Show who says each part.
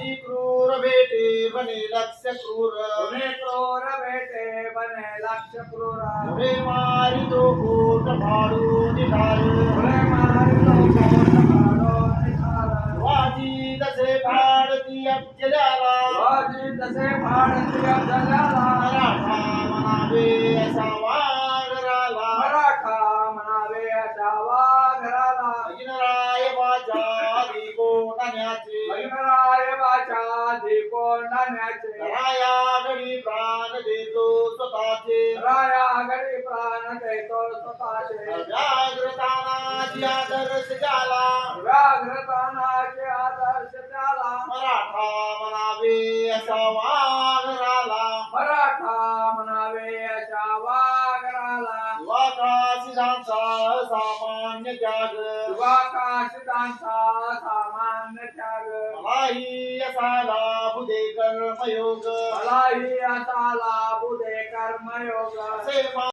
Speaker 1: वाजी क्रूर भेटे बने लक्ष्य क्रूर
Speaker 2: पुणे क्रूर भेटे बने लक्ष्य क्रूर
Speaker 1: पुढे मारी तो कोट फाडून ढाल
Speaker 2: पुणे मारितो कोट फाडून ढाल
Speaker 1: वाजी तसे फाडती अब्जल्याला
Speaker 2: वाजी तसे फाडती अब्जल्याला
Speaker 1: मराठा म्हणावे असा वाघराला
Speaker 2: मराठा म्हणावे अशा वाघराला
Speaker 1: अगिनराय वाचा कोणाण्याचे
Speaker 2: लग्नराय वाचा कोंडाण्याचे
Speaker 1: रायागडी प्राण देतो स्वतःचे
Speaker 2: राया गडी प्राण देतो स्वतःचे
Speaker 1: व्याघ्रतानाची आदर्श झाला
Speaker 2: व्याघ्रतानाचे आदर्श त्याला
Speaker 1: मराठा म्हणावे असा वाघराला
Speaker 2: मराठा म्हणावे अशा वाघराला
Speaker 1: वाकाशिदांचा सामान्य त्याग
Speaker 2: वाकाशिदांचा सामान्य त्याग
Speaker 1: मलाही असा लाभू दे कर्मयोग
Speaker 2: मलाही असा लाभू दे कर्मयोग
Speaker 1: असे